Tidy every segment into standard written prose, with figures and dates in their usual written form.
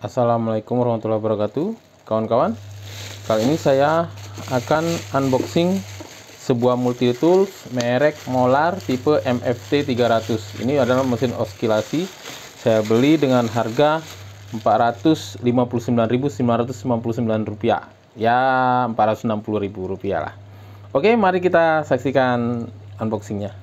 Assalamualaikum warahmatullahi wabarakatuh, kawan-kawan. Kali ini saya akan unboxing sebuah multi tools merek Molar tipe MFT 300. Ini adalah mesin oskilasi. Saya beli dengan harga Rp459.999. Ya, Rp460.000 lah. Oke, mari kita saksikan unboxingnya.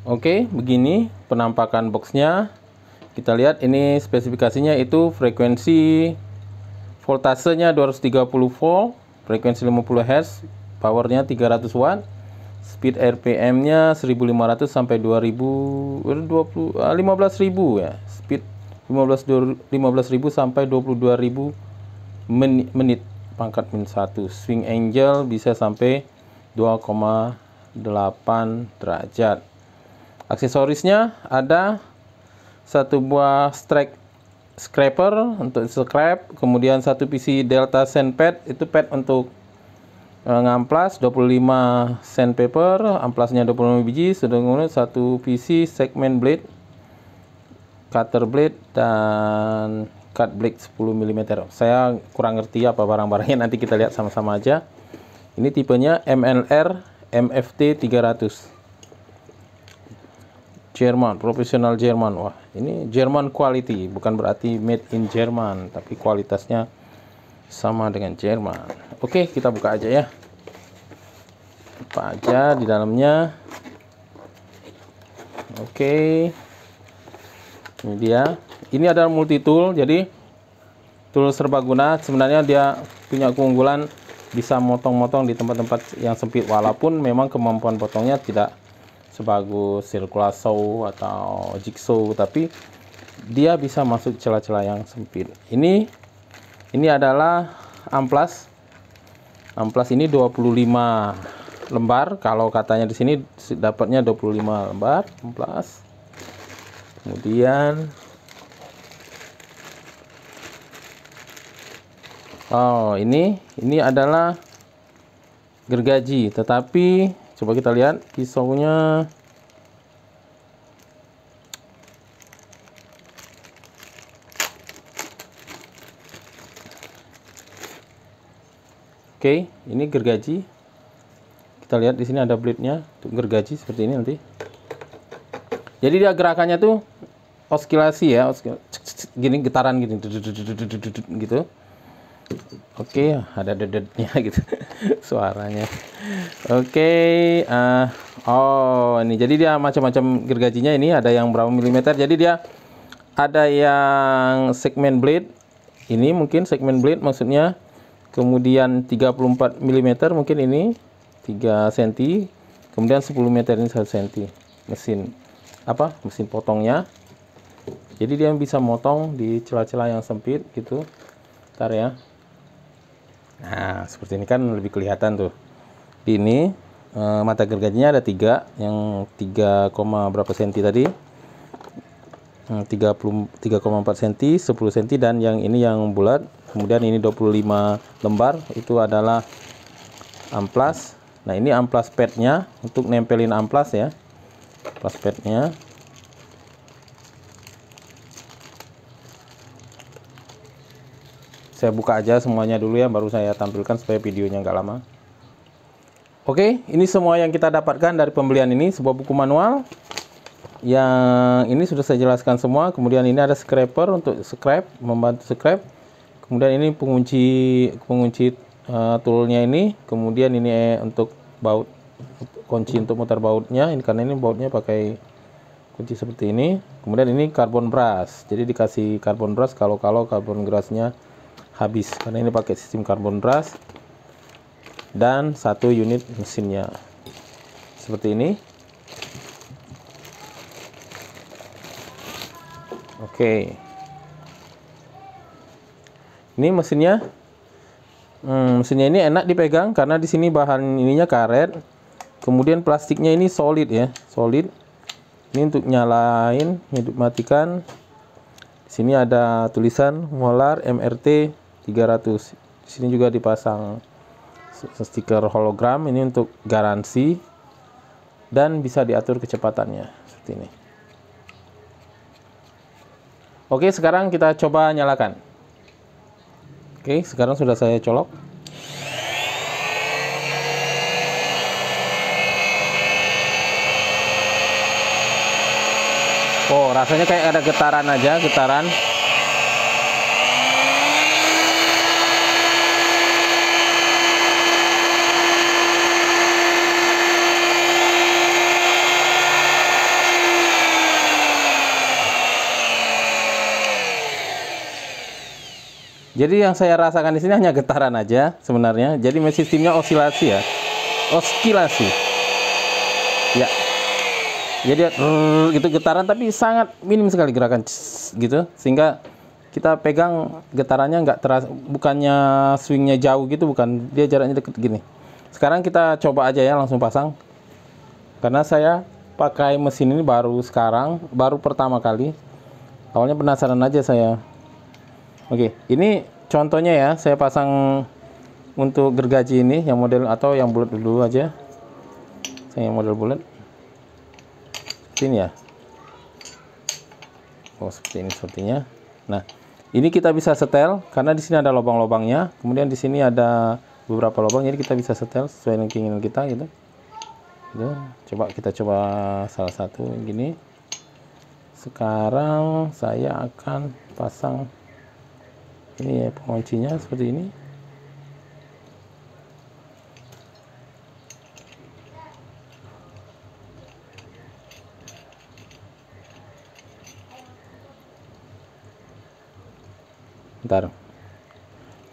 Oke, begini penampakan boxnya. Kita lihat ini spesifikasinya itu frekuensi voltasenya 230 volt, frekuensi 50 Hz, powernya 300 watt, speed RPM-nya 1500 sampai 15.000 ya. Speed 15.000 sampai 22.000 menit pangkat min 1. Swing angle bisa sampai 2,8 derajat. Aksesorisnya ada satu buah scraper untuk scrap, kemudian satu PC Delta Sandpad, itu pad untuk ngamplas 25 sandpaper, amplasnya 25 biji, sedangkan satu PC segment blade, cutter blade, dan cut blade 10 mm. Saya kurang ngerti apa barang-barangnya, nanti kita lihat sama-sama aja. Ini tipenya MLR MFT 300. Jerman, profesional Jerman. Wah, ini Jerman quality, bukan berarti made in Jerman, tapi kualitasnya sama dengan Jerman. Oke, kita buka aja ya. Apa aja di dalamnya? Oke, ini dia. Ini adalah multi tool, jadi tool serbaguna. Sebenarnya dia punya keunggulan bisa motong-motong di tempat-tempat yang sempit, walaupun memang kemampuan potongnya tidak sebagus circular saw atau jigsaw, tapi dia bisa masuk celah-celah yang sempit. Ini adalah amplas. Amplas ini 25 lembar. Kalau katanya di sini dapatnya 25 lembar amplas. Kemudian ini adalah gergaji, tetapi coba kita lihat pisaunya. Oke, ini gergaji. Kita lihat di sini ada blade-nya untuk gergaji seperti ini nanti. Jadi dia gerakannya tuh oskilasi ya, gini, getaran gini gitu. Oke, ada dedetnya gitu suaranya. Oke, ini jadi dia macam-macam gergajinya. Ini ada yang berapa milimeter, jadi dia ada yang segment blade, ini mungkin segment blade maksudnya, kemudian 34 mm mungkin ini 3 cm, kemudian 10 meter ini 1 cm. Mesin potongnya, jadi dia bisa motong di celah-celah yang sempit gitu. Ntar ya. Nah, seperti ini kan lebih kelihatan tuh. Di ini mata gergajinya ada 3, yang 3, berapa senti tadi? 3,4 cm, 10 cm, dan yang ini yang bulat. Kemudian ini 25 lembar, itu adalah amplas. Nah, ini amplas padnya untuk nempelin amplas ya. Amplas padnya. Saya buka aja semuanya dulu ya, baru saya tampilkan supaya videonya nggak lama. Oke, ini semua yang kita dapatkan dari pembelian ini, sebuah buku manual. Yang ini sudah saya jelaskan semua. Kemudian ini ada scraper untuk scrap, membantu scrap. Kemudian ini pengunci toolnya ini. Kemudian ini untuk baut, kunci untuk mutar bautnya. Ini karena ini bautnya pakai kunci seperti ini. Kemudian ini carbon brush. Jadi dikasih carbon brush kalau carbon brushnya habis, karena ini pakai sistem carbon brush. Dan satu unit mesinnya seperti ini. Oke. Ini mesinnya. Mesinnya ini enak dipegang karena di sini bahan ininya karet. Kemudian plastiknya ini solid ya, solid. Ini untuk nyalain, hidup matikan. Di sini ada tulisan Molar MRT 300. Di sini juga dipasang stiker hologram, ini untuk garansi dan bisa diatur kecepatannya seperti ini. Oke, sekarang kita coba nyalakan. Oke, sekarang sudah saya colok. Oh, rasanya kayak ada getaran aja, getaran. Jadi yang saya rasakan di sini hanya getaran aja sebenarnya. Jadi sistemnya osilasi ya, oskilasi. Ya. Jadi gitu getaran tapi sangat minim sekali gerakan gitu, sehingga kita pegang getarannya nggak terasa, bukannya swingnya jauh gitu, bukan, dia jaraknya deket gini. Sekarang kita coba aja ya, langsung pasang. Karena saya pakai mesin ini baru sekarang, baru pertama kali. Awalnya penasaran aja saya. Oke, ini contohnya ya, saya pasang untuk gergaji ini yang model atau yang bulat dulu aja. Saya yang model bulat. Seperti ini ya. Oh, seperti ini sepertinya. Nah, ini kita bisa setel karena di sini ada lubang-lubangnya. Kemudian di sini ada beberapa lubang, jadi kita bisa setel sesuai dengan keinginan kita gitu. Coba kita coba salah satu gini. Sekarang saya akan pasang ini ya, penguncinya seperti ini. Bentar,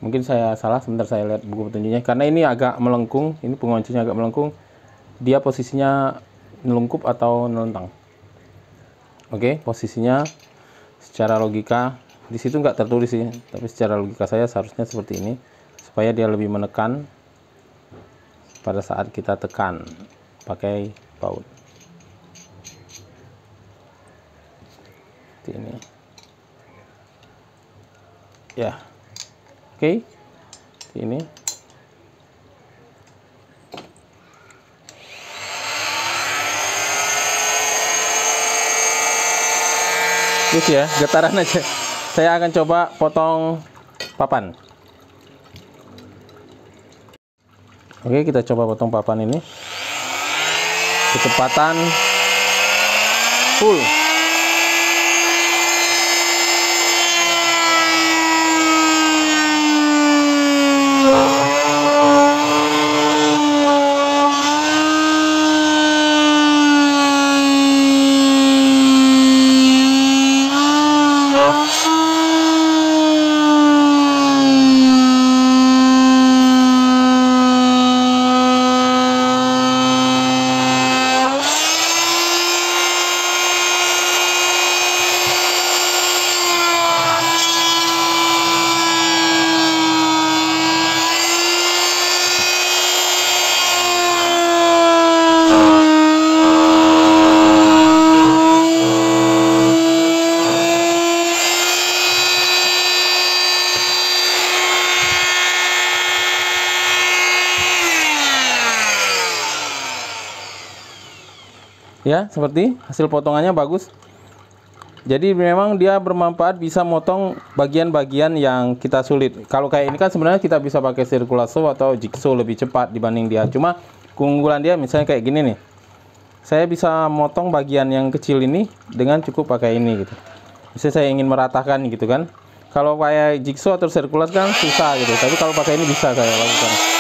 mungkin saya salah, sebentar saya lihat buku petunjuknya karena ini agak melengkung, ini penguncinya agak melengkung, dia posisinya nelungkup atau nelentang. Oke, posisinya secara logika di situ nggak tertulis sih, tapi secara logika saya seharusnya seperti ini supaya dia lebih menekan pada saat kita tekan pakai baut. Seperti ini. Ya. Oke. Seperti ini. Terus ya, getaran aja. Saya akan coba potong papan. Oke, kita coba potong papan ini. Kecepatan full. Ya, seperti hasil potongannya bagus. Jadi memang dia bermanfaat, bisa motong bagian-bagian yang kita sulit. Kalau kayak ini kan sebenarnya kita bisa pakai sirkulasi atau jigsaw lebih cepat dibanding dia. Cuma keunggulan dia misalnya kayak gini nih. Saya bisa motong bagian yang kecil ini dengan cukup pakai ini gitu. Misalnya saya ingin meratakan gitu kan. Kalau kayak jigsaw atau sirkulasi kan susah gitu. Tapi kalau pakai ini bisa saya lakukan.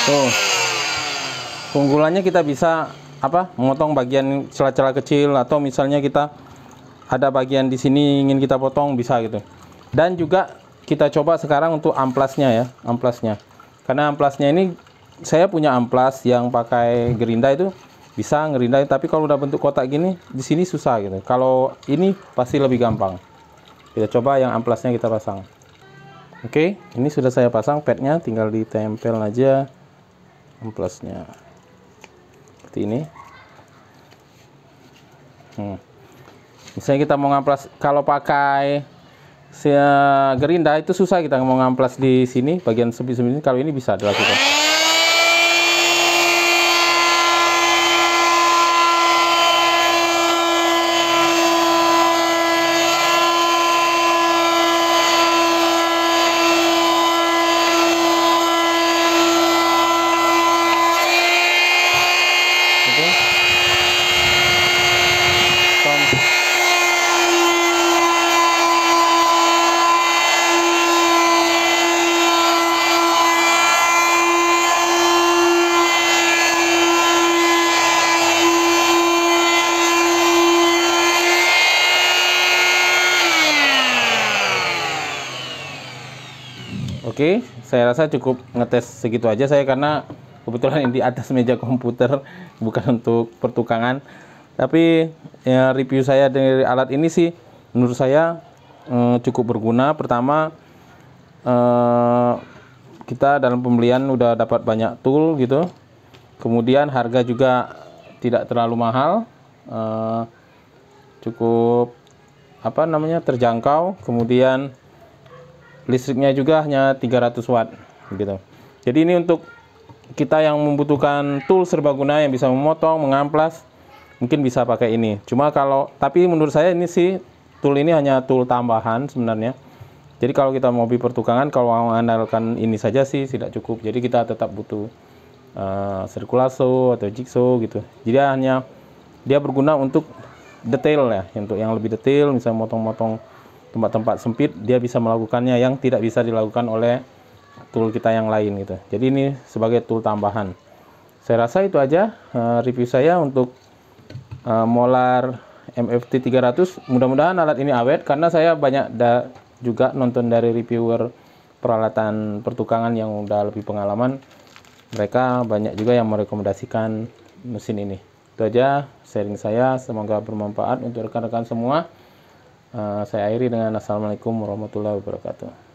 Tuh, keunggulannya kita bisa memotong bagian celah-celah kecil, atau misalnya kita ada bagian di sini ingin kita potong, bisa gitu. Dan juga kita coba sekarang untuk amplasnya ya, amplasnya. Karena amplasnya ini saya punya amplas yang pakai gerinda, itu bisa ngerinda, tapi kalau udah bentuk kotak gini di sini susah gitu. Kalau ini pasti lebih gampang. Kita coba yang amplasnya kita pasang. Oke, ini sudah saya pasang padnya, tinggal ditempel aja amplasnya seperti ini. Misalnya kita mau ngamplas, kalau pakai gerinda itu susah kita mau ngamplas di sini bagian sempit-sempit ini. Kalau ini bisa dilakukan. Oke, saya rasa cukup ngetes segitu aja saya, karena kebetulan ini di atas meja komputer, bukan untuk pertukangan. Tapi ya, review saya dari alat ini sih menurut saya cukup berguna. Pertama, kita dalam pembelian udah dapat banyak tool gitu. Kemudian harga juga tidak terlalu mahal, cukup terjangkau. Kemudian listriknya juga hanya 300 watt gitu. Jadi ini untuk kita yang membutuhkan tool serbaguna yang bisa memotong, mengamplas, mungkin bisa pakai ini. Tapi menurut saya ini sih, tool ini hanya tool tambahan sebenarnya. Jadi kalau kita mau pertukangan, kalau mengandalkan ini saja sih tidak cukup. Jadi kita tetap butuh sirkulaso atau jigsaw gitu. Jadi dia berguna untuk detail ya, untuk yang lebih detail, misalnya motong-motong tempat-tempat sempit, dia bisa melakukannya yang tidak bisa dilakukan oleh tool kita yang lain gitu. Jadi ini sebagai tool tambahan. Saya rasa itu aja review saya untuk Molar MFT 300. Mudah-mudahan alat ini awet, karena saya banyak juga nonton dari reviewer peralatan pertukangan yang udah lebih pengalaman. Mereka banyak juga yang merekomendasikan mesin ini. Itu aja sharing saya, semoga bermanfaat untuk rekan-rekan semua. Saya akhiri dengan assalamualaikum warahmatullahi wabarakatuh.